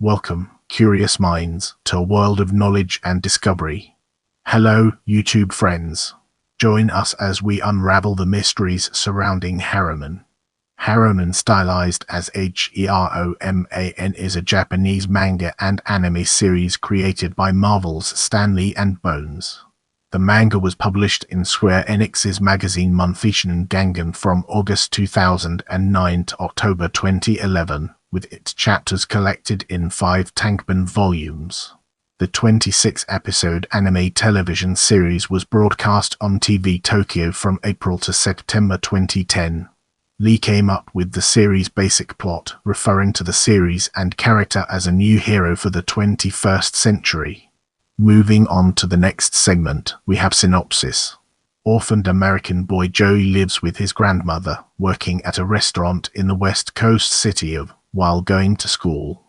Welcome, curious minds, to a world of knowledge and discovery. Hello, YouTube friends. Join us as we unravel the mysteries surrounding Heroman. Heroman, stylized as Heroman, is a Japanese manga and anime series created by Marvel's Stan Lee and Bones. The manga was published in Square Enix's magazine Monthly Shōnen Gangan from August 2009 to October 2011, with its chapters collected in 5 tankōbon volumes. The 26-episode anime television series was broadcast on TV Tokyo from April to September 2010. Lee came up with the series' basic plot, referring to the series and character as a new hero for the 21st century. Moving on to the next segment, we have Synopsis. Orphaned American boy Joey lives with his grandmother, working at a restaurant in the west coast city of while going to school.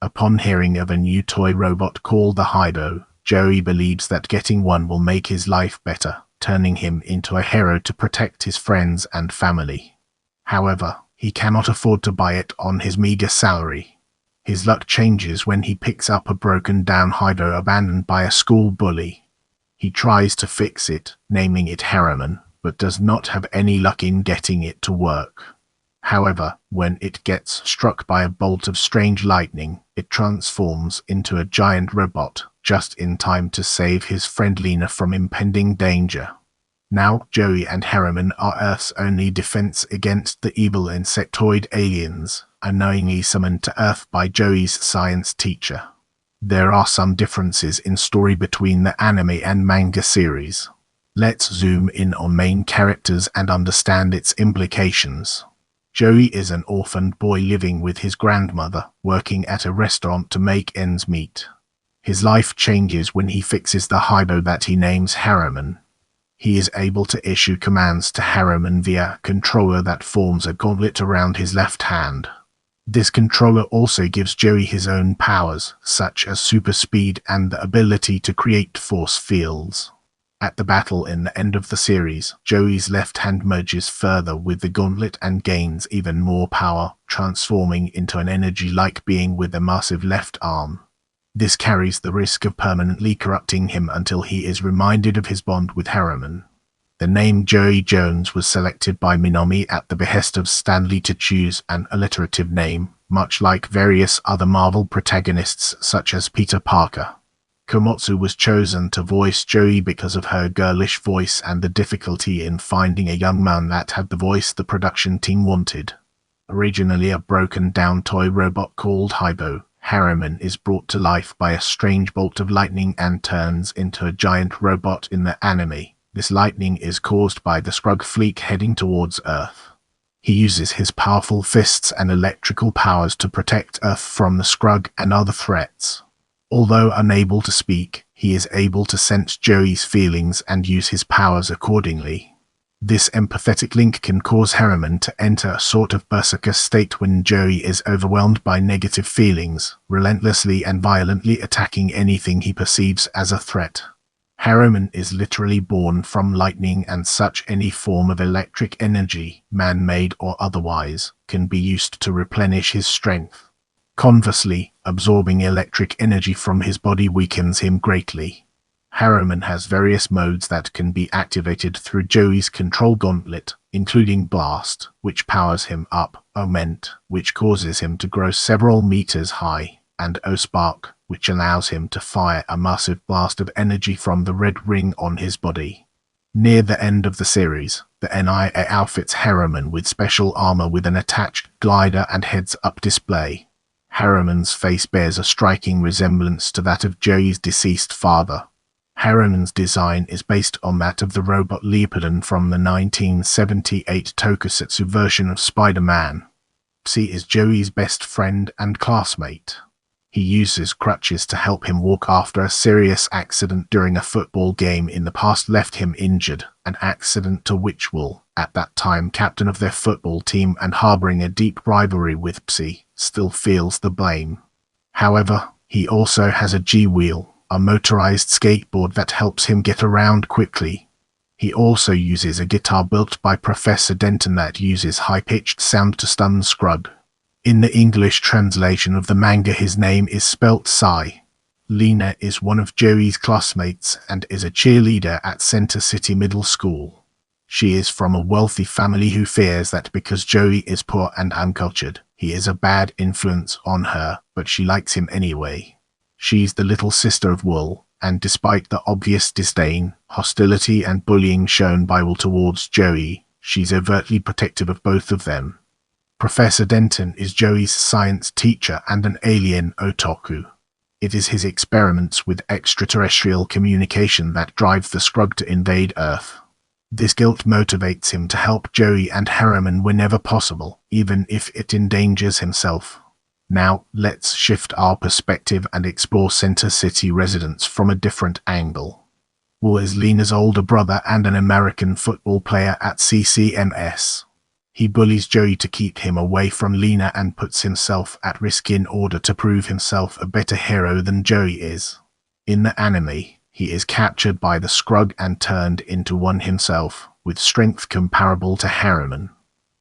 Upon hearing of a new toy robot called the Hybo, Joey believes that getting one will make his life better, turning him into a hero to protect his friends and family. However, he cannot afford to buy it on his meager salary. His luck changes when he picks up a broken-down Hybo abandoned by a school bully. He tries to fix it, naming it Heroman, but does not have any luck in getting it to work. However, when it gets struck by a bolt of strange lightning, it transforms into a giant robot, just in time to save his friend Lena from impending danger. Now, Joey and Heroman are Earth's only defense against the evil insectoid aliens, unknowingly summoned to Earth by Joey's science teacher. There are some differences in story between the anime and manga series. Let's zoom in on main characters and understand its implications. Joey is an orphaned boy living with his grandmother, working at a restaurant to make ends meet. His life changes when he fixes the Hybo that he names Heroman. He is able to issue commands to Heroman via a controller that forms a gauntlet around his left hand. This controller also gives Joey his own powers, such as super speed and the ability to create force fields. At the battle in the end of the series, Joey's left hand merges further with the gauntlet and gains even more power, transforming into an energy-like being with a massive left arm. This carries the risk of permanently corrupting him until he is reminded of his bond with Heroman. The name Joey Jones was selected by Minami at the behest of Stan Lee to choose an alliterative name, much like various other Marvel protagonists such as Peter Parker. Komotsu was chosen to voice Joey because of her girlish voice and the difficulty in finding a young man that had the voice the production team wanted. Originally a broken-down toy robot called Hybo, Heroman is brought to life by a strange bolt of lightning and turns into a giant robot in the anime. This lightning is caused by the Skrug fleet heading towards Earth. He uses his powerful fists and electrical powers to protect Earth from the Skrug and other threats. Although unable to speak, he is able to sense Joey's feelings and use his powers accordingly. This empathetic link can cause Heroman to enter a sort of berserker state when Joey is overwhelmed by negative feelings, relentlessly and violently attacking anything he perceives as a threat. Heroman is literally born from lightning, and such any form of electric energy, man-made or otherwise, can be used to replenish his strength. Conversely, absorbing electric energy from his body weakens him greatly. Heroman has various modes that can be activated through Joey's control gauntlet, including Blast, which powers him up, Augment, which causes him to grow several meters high, and O-Spark, which allows him to fire a massive blast of energy from the red ring on his body. Near the end of the series, the NIA outfits Heroman with special armor with an attached glider and heads-up display. Heroman's face bears a striking resemblance to that of Joey's deceased father. Heroman's design is based on that of the robot Leopardon from the 1978 tokusatsu version of Spider-Man. He is Joey's best friend and classmate. He uses crutches to help him walk after a serious accident during a football game in the past left him injured, an accident to which Will, at that time captain of their football team and harboring a deep rivalry with Psy, still feels the blame. However, he also has a G-wheel, a motorized skateboard that helps him get around quickly. He also uses a guitar built by Professor Denton that uses high-pitched sound to stun Skrug. In the English translation of the manga, his name is spelt Sai. Lena is one of Joey's classmates and is a cheerleader at Center City Middle School. She is from a wealthy family who fears that because Joey is poor and uncultured, he is a bad influence on her, but she likes him anyway. She's the little sister of Wool, and despite the obvious disdain, hostility and bullying shown by Wool towards Joey, she's overtly protective of both of them. Professor Denton is Joey's science teacher and an alien otaku. It is his experiments with extraterrestrial communication that drive the Scrug to invade Earth. This guilt motivates him to help Joey and Heroman whenever possible, even if it endangers himself. Now, let's shift our perspective and explore Center City residents from a different angle. Wool is Lena's older brother and an American football player at CCMS. He bullies Joey to keep him away from Lena and puts himself at risk in order to prove himself a better hero than Joey is. In the anime, he is captured by the Scrug and turned into one himself, with strength comparable to Heroman.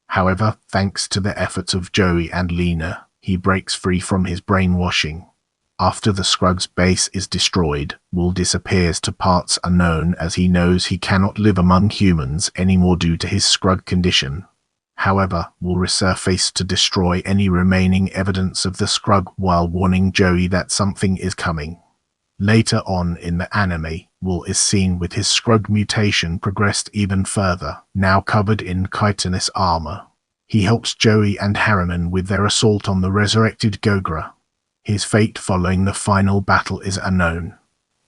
However, thanks to the efforts of Joey and Lena, he breaks free from his brainwashing. After the Scrug's base is destroyed, Wool disappears to parts unknown as he knows he cannot live among humans anymore due to his Scrug condition. However, Wool resurfaces to destroy any remaining evidence of the Scrug while warning Joey that something is coming. Later on in the anime, Wool is seen with his Scrug mutation progressed even further, now covered in chitinous armor. He helps Joey and Heroman with their assault on the resurrected Goggra. His fate following the final battle is unknown.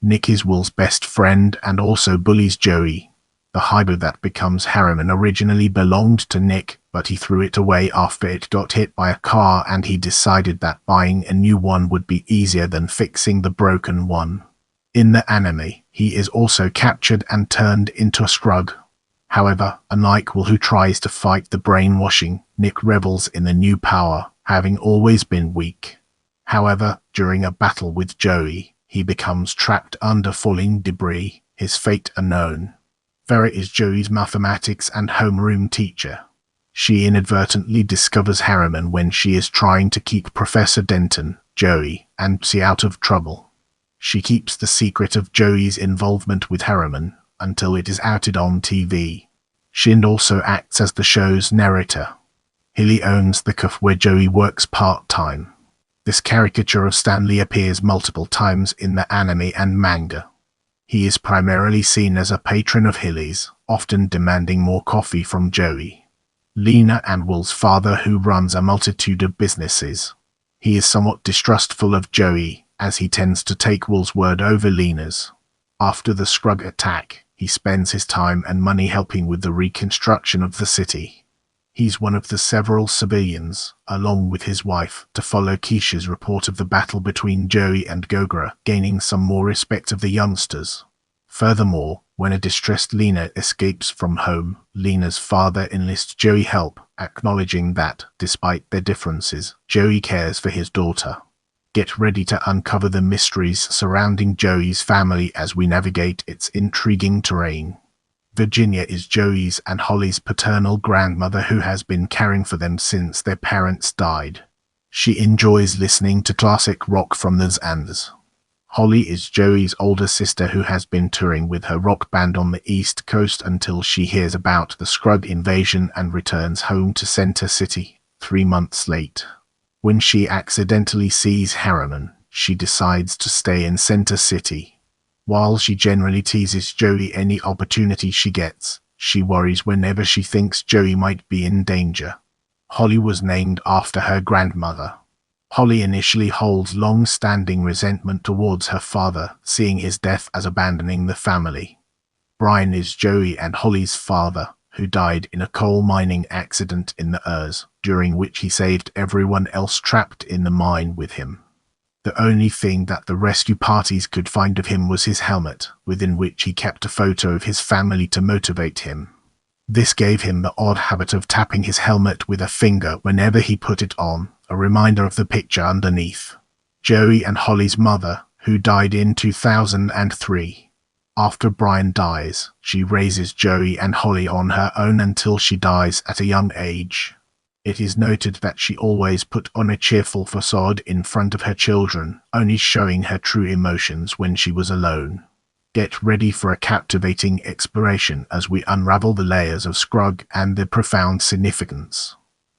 Nick is Wool's best friend and also bullies Joey. The hybrid that becomes Heroman originally belonged to Nick, but he threw it away after it got hit by a car and he decided that buying a new one would be easier than fixing the broken one. In the anime, he is also captured and turned into a Scrug. However, unlike Wool who tries to fight the brainwashing, Nick revels in the new power, having always been weak. However, during a battle with Joey, he becomes trapped under falling debris, his fate unknown. Vera is Joey's mathematics and homeroom teacher. She inadvertently discovers Heroman when she is trying to keep Professor Denton, Joey, and Psy out of trouble. She keeps the secret of Joey's involvement with Heroman until it is outed on TV. Shind also acts as the show's narrator. Hilly owns the cafe where Joey works part-time. This caricature of Stanley appears multiple times in the anime and manga. He is primarily seen as a patron of Hilly's, often demanding more coffee from Joey. Lena and Wool's father who runs a multitude of businesses. He is somewhat distrustful of Joey, as he tends to take Wool's word over Lena's. After the Scrug attack, he spends his time and money helping with the reconstruction of the city. He's one of the several civilians, along with his wife, to follow Keisha's report of the battle between Joey and Goggra, gaining some more respect of the youngsters. Furthermore, when a distressed Lena escapes from home, Lena's father enlists Joey's help, acknowledging that, despite their differences, Joey cares for his daughter. Get ready to uncover the mysteries surrounding Joey's family as we navigate its intriguing terrain. Virginia is Joey's and Holly's paternal grandmother who has been caring for them since their parents died. She enjoys listening to classic rock from the Zands. Holly is Joey's older sister who has been touring with her rock band on the East Coast until she hears about the Scrug invasion and returns home to Center City 3 months late. When she accidentally sees Heroman, she decides to stay in Center City. While she generally teases Joey any opportunity she gets, she worries whenever she thinks Joey might be in danger. Holly was named after her grandmother. Holly initially holds long-standing resentment towards her father, seeing his death as abandoning the family. Brian is Joey and Holly's father, who died in a coal mining accident in the Urs, during which he saved everyone else trapped in the mine with him. The only thing that the rescue parties could find of him was his helmet, within which he kept a photo of his family to motivate him. This gave him the odd habit of tapping his helmet with a finger whenever he put it on, a reminder of the picture underneath. Joey and Holly's mother, who died in 2003. After Brian dies, she raises Joey and Holly on her own until she dies at a young age. It is noted that she always put on a cheerful facade in front of her children, only showing her true emotions when she was alone. Get ready for a captivating exploration as we unravel the layers of Scrug and their profound significance.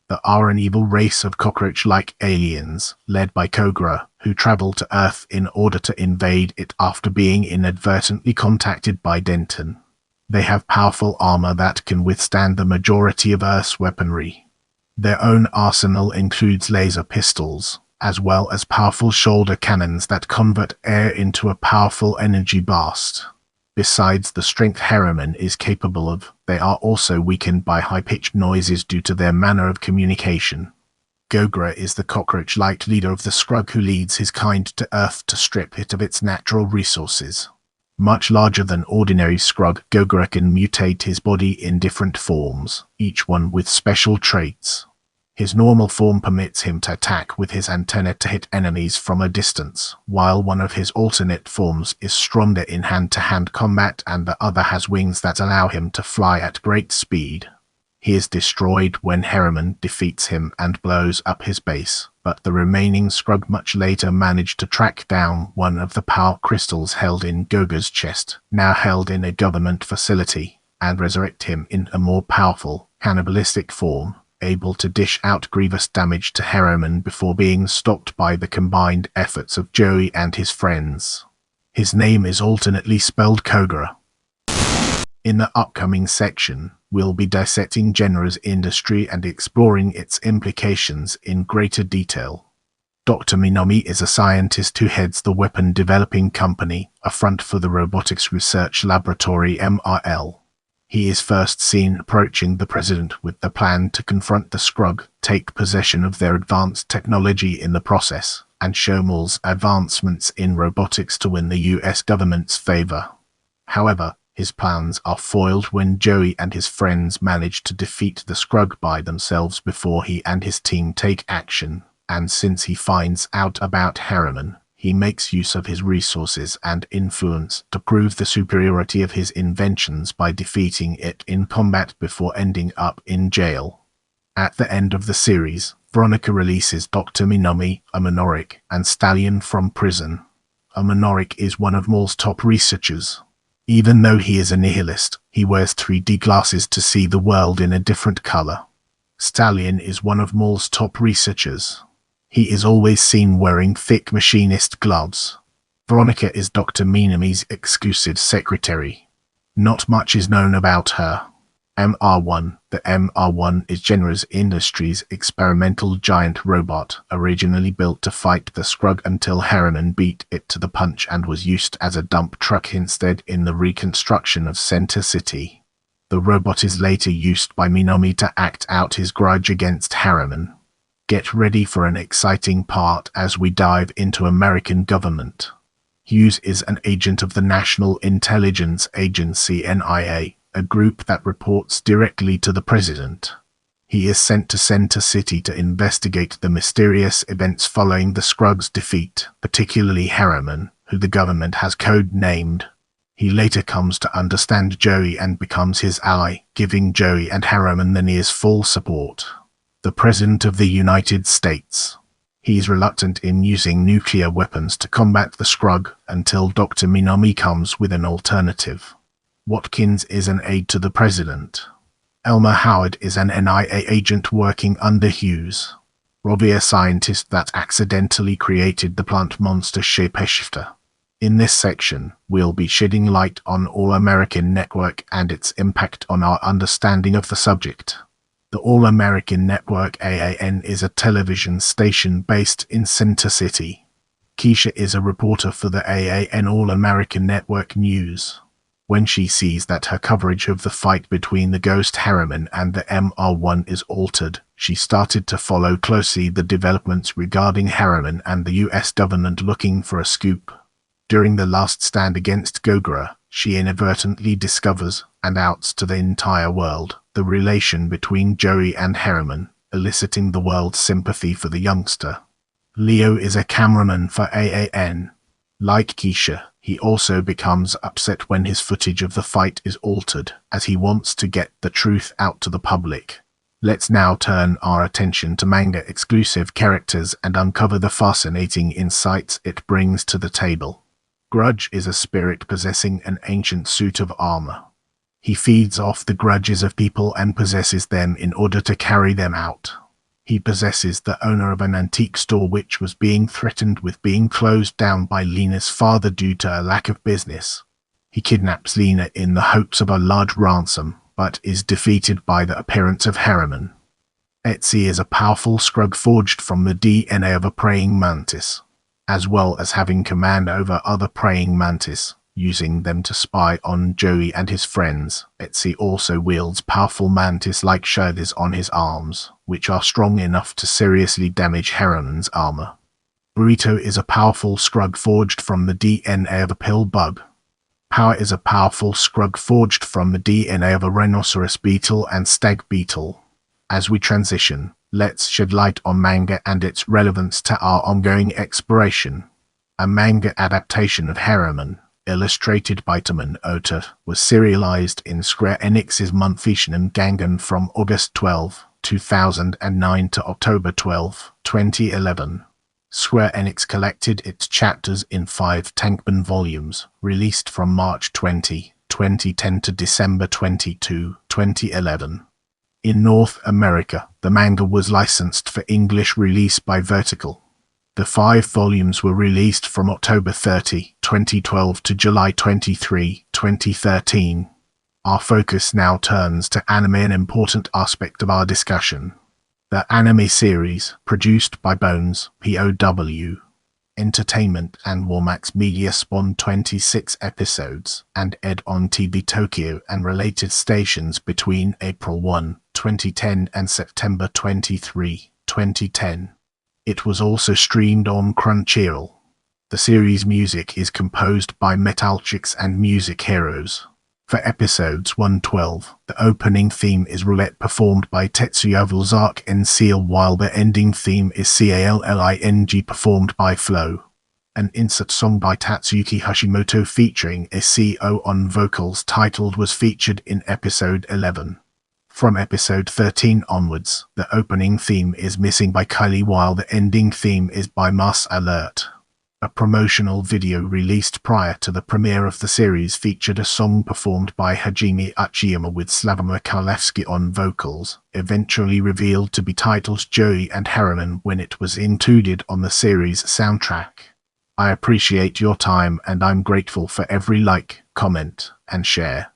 They are an evil race of cockroach-like aliens, led by Goggra, who travel to Earth in order to invade it after being inadvertently contacted by Denton. They have powerful armor that can withstand the majority of Earth's weaponry. Their own arsenal includes laser pistols, as well as powerful shoulder cannons that convert air into a powerful energy blast. Besides the strength Heroman is capable of, they are also weakened by high-pitched noises due to their manner of communication. Goggra is the cockroach-like leader of the Scrug who leads his kind to Earth to strip it of its natural resources. Much larger than ordinary Scrug, Goggra can mutate his body in different forms, each one with special traits. His normal form permits him to attack with his antennae to hit enemies from a distance, while one of his alternate forms is stronger in hand-to-hand combat and the other has wings that allow him to fly at great speed. He is destroyed when Heroman defeats him and blows up his base, but the remaining Scrug much later manage to track down one of the power crystals held in Goggra's chest, now held in a government facility, and resurrect him in a more powerful, cannibalistic form, able to dish out grievous damage to Heroman before being stopped by the combined efforts of Joey and his friends. His name is alternately spelled Goggra. In the upcoming section, we'll be dissecting Genra's industry and exploring its implications in greater detail. Dr. Minami is a scientist who heads the weapon developing company, a front for the Robotics Research Laboratory MRL. He is first seen approaching the president with the plan to confront the Scrug, take possession of their advanced technology in the process, and show Maul's advancements in robotics to win the US government's favor. However, his plans are foiled when Joey and his friends manage to defeat the Scrug by themselves before he and his team take action, and since he finds out about Heroman, he makes use of his resources and influence to prove the superiority of his inventions by defeating it in combat before ending up in jail. At the end of the series, Veronica releases Dr. Minami, a Monoric, and Stallion from prison. A Monoric is one of Maul's top researchers. Even though he is a nihilist, he wears 3D glasses to see the world in a different color. Stallion is one of Maul's top researchers. He is always seen wearing thick machinist gloves. Veronica is Dr. Minami's exclusive secretary. Not much is known about her. MR1. The MR1 is Genra's Industries' experimental giant robot, originally built to fight the Scrug until Heroman beat it to the punch and was used as a dump truck instead in the reconstruction of Center City. The robot is later used by Minami to act out his grudge against Heroman. Get ready for an exciting part as we dive into American government. Hughes is an agent of the National Intelligence Agency NIA, a group that reports directly to the president. He is sent to Center City to investigate the mysterious events following the Scrug's defeat, particularly Heroman, who the government has code-named. He later comes to understand Joey and becomes his ally, giving Joey and Heroman the near's full support. The President of the United States. He is reluctant in using nuclear weapons to combat the Scrug until Dr. Minami comes with an alternative. Watkins is an aide to the President. Elmer Howard is an NIA agent working under Hughes. Robbie a scientist that accidentally created the plant monster Shapeshifter. In this section, we'll be shedding light on All-American Network and its impact on our understanding of the subject. The All-American Network AAN is a television station based in Center City. Keisha is a reporter for the AAN All-American Network News. When she sees that her coverage of the fight between the Ghost Heroman and the MR1 is altered, she started to follow closely the developments regarding Heroman and the US government looking for a scoop. During the last stand against Goggra, she inadvertently discovers, and outs to the entire world, the relation between Joey and Heroman, eliciting the world's sympathy for the youngster. Leo is a cameraman for AAN. Like Keisha, he also becomes upset when his footage of the fight is altered, as he wants to get the truth out to the public. Let's now turn our attention to manga-exclusive characters and uncover the fascinating insights it brings to the table. Grudge is a spirit possessing an ancient suit of armor. He feeds off the grudges of people and possesses them in order to carry them out. He possesses the owner of an antique store which was being threatened with being closed down by Lena's father due to a lack of business. He kidnaps Lena in the hopes of a large ransom, but is defeated by the appearance of Heroman. Etsy is a powerful scrug forged from the DNA of a praying mantis, as well as having command over other praying mantis, using them to spy on Joey and his friends. Etsy also wields powerful mantis-like shoulders on his arms, which are strong enough to seriously damage Heroman's armor. Burrito is a powerful scrug forged from the DNA of a pill bug. Power is a powerful scrug forged from the DNA of a rhinoceros beetle and stag beetle. As we transition, let's shed light on manga and its relevance to our ongoing exploration. A manga adaptation of Heroman, illustrated by Taman Ota, was serialized in Square Enix's Monthly Shōnen Gangan from August 12, 2009 to October 12, 2011. Square Enix collected its chapters in 5 tankōbon volumes, released from March 20, 2010 to December 22, 2011. In North America, the manga was licensed for English release by Vertical. The 5 volumes were released from October 30, 2012 to July 23, 2013. Our focus now turns to anime, an important aspect of our discussion. The anime series, produced by Bones, POW, Entertainment and Warmax Media, spawned 26 episodes and aired on TV Tokyo and related stations between April 1, 2010 and September 23, 2010. It was also streamed on Crunchyroll. The series' music is composed by Metalchix and Music Heroes. For episodes 112, the opening theme is Roulette performed by Tetsuya Vilzark and Seal, while the ending theme is Calling performed by Flow. An insert song by Tatsuki Hashimoto featuring SCO on vocals titled was featured in episode 11. From episode 13 onwards, the opening theme is missing by Kylie, while the ending theme is by Mass Alert. A promotional video released prior to the premiere of the series featured a song performed by Hajime Uchiyama with Slavomir Karlevsky on vocals, eventually revealed to be titled Joey and Heroman when it was included on the series soundtrack. I appreciate your time and I'm grateful for every like, comment, and share.